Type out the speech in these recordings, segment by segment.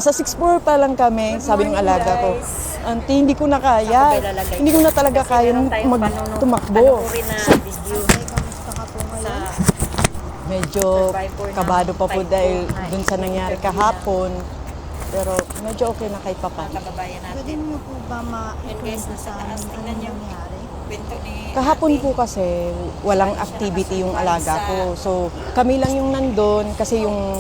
Sa 6th floor pa lang kami, sabi ng alaga ko, Auntie, hindi ko na kaya. Hindi ko na talaga kaya tumakbo. Medyo kabado pa po dahil dun sa nangyari kahapon. Pero medyo okay na kahit papaano. Pwede mo po ba ma-ikwento sa amin kung nangyari? Kahapon po kasi walang activity yung alaga ko. So kami lang yung nandun kasi yung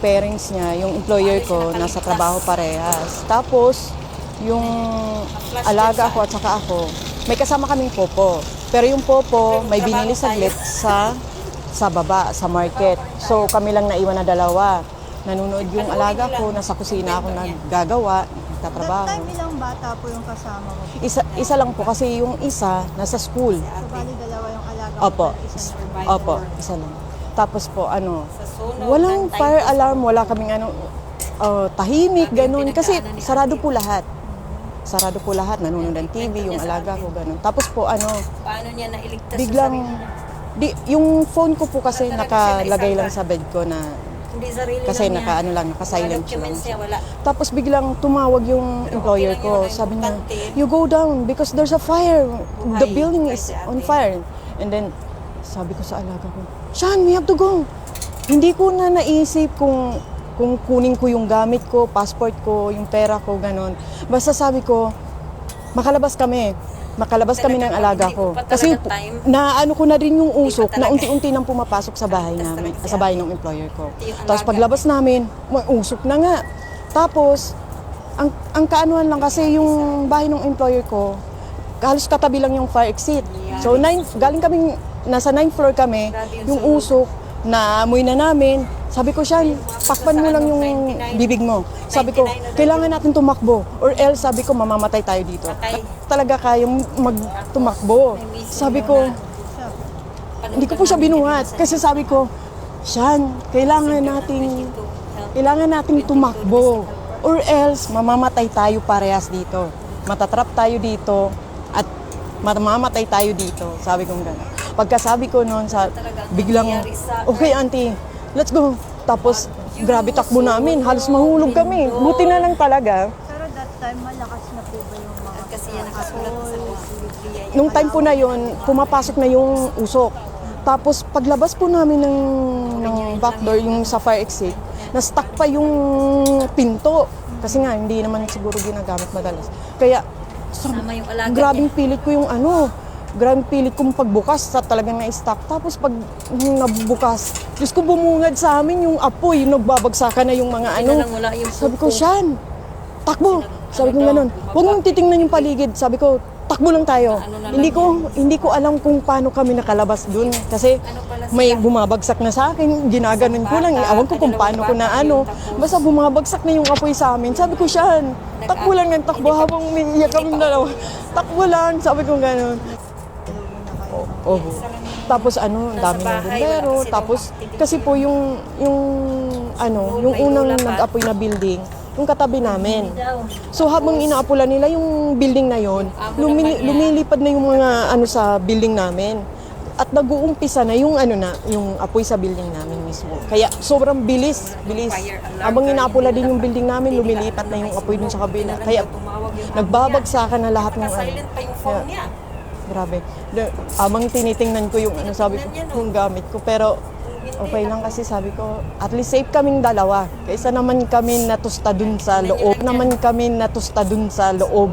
parents niya, yung employer ko, nasa trabaho parehas. Tapos yung alaga ko at saka ako, may kasama kaming popo. Pero yung popo, may binili saglit sa baba, sa market. So kami lang naiwan na dalawa. Nanonood yung alaga ko, nasa kusina ako naggagawa, That nagtatrabaho. time ilang bata po yung kasama mo? Isa lang po kasi yung isa nasa school. So bali dalawa yung alaga Opo. mo, isang Opo, isa lang. Tapos po walang fire alarm, wala kaming tahimik, ganun. Kasi sarado po lahat. Sarado po lahat, nanonood ng TV, yung alaga ko, ganun. Tapos po Paano niya nailigtas biglang, yung phone ko po kasi nakalagay lang sa bed ko na, Hindi sarili kasi lang niya. naka-silent siya lang. Documents niya, wala. Tapos biglang tumawag yung employer ko. Sabi niya, you go down because there's a fire. The building is on fire. And then, sabi ko sa alaga ko, Sean, we have to go. Hindi ko na naisip kung kunin ko yung gamit ko, passport ko, yung pera ko, ganon. Basta sabi ko, makalabas kami. Makalabas kami ng alaga ko. Kasi naano ko na rin yung usok na unti-unti nang pumapasok sa bahay namin, sa bahay ng employer ko. Tapos paglabas namin, may usok na nga. Tapos, ang kaanuhan lang kasi yung bahay ng employer ko, halos katabi lang yung fire exit. So, galing kaming, nasa 9th floor kami, yung usok, naamoy na namin. Sabi ko, Sean, takpan mo lang yung bibig mo. Sabi ko, kailangan natin tumakbo. Or else, sabi ko, mamamatay tayo dito. Talaga kayang magtumakbo. Sabi ko, hindi ko po siya binuhat. Kasi sabi ko, Sean, kailangan nating tumakbo. Or else, mamamatay tayo parehas dito. Matatrap tayo dito at mamamatay tayo dito. Sabi ko gano'n. Pagkasabi ko noon, biglang, okay auntie, let's go. Tapos, grabe takbo namin. Halos mahulog kami. Buti na lang talaga. Pero that time, malakas na po ba yung mga Kasi yan nakasulat sa Biblia. Nung time po na yon, pumapasok na yung usok. Tapos, paglabas po namin ng backdoor, yung sa fire exit, na-stuck pa yung pinto. Kasi nga, hindi naman siguro ginagamit madalas. Kaya, Sama yung alaga grabing pilit ko yung grabing pilit kong pagbukas sa talagang na-stuck. Tapos pag nabubukas, Diyos ko bumungad sa amin yung apoy, nagbabagsakan na yung mga wala yung Sabi ko, Sean, takbo. Sabi ko gano'n, huwag mong titingnan yung paligid. Sabi ko, takbo lang tayo. Hindi ko alam kung paano kami nakalabas dun. Kasi may bumabagsak na sa akin, ginaganon ko lang. Awan ko kung paano ko na Basta bumabagsak na yung apoy sa amin. Sabi ko, Sean, takbo lang ng takbo habang umiiyak kami dalawa. Takbo lang, sabi ko gano'n. Oh. Tapos ang dami ng bumbero. Tapos kasi po yung unang nag-apoy na building, yung katabi namin. So habang inaapola nila yung building na yon, lumilipad na yung mga sa building namin. At nag-uumpisa na yung yung apoy sa building namin mismo. Kaya sobrang bilis. Habang inaapola din yung building namin, lumilipat na yung apoy dun sa kabila. Kaya nagbabagsakan na lahat ng Silent pa yung phone niya. Grabe. Amang tinitingnan ko yung sabi ko, yung gamit ko. Pero okay lang kasi sabi ko, at least safe kaming dalawa. Kaysa naman kami natusta dun sa loob.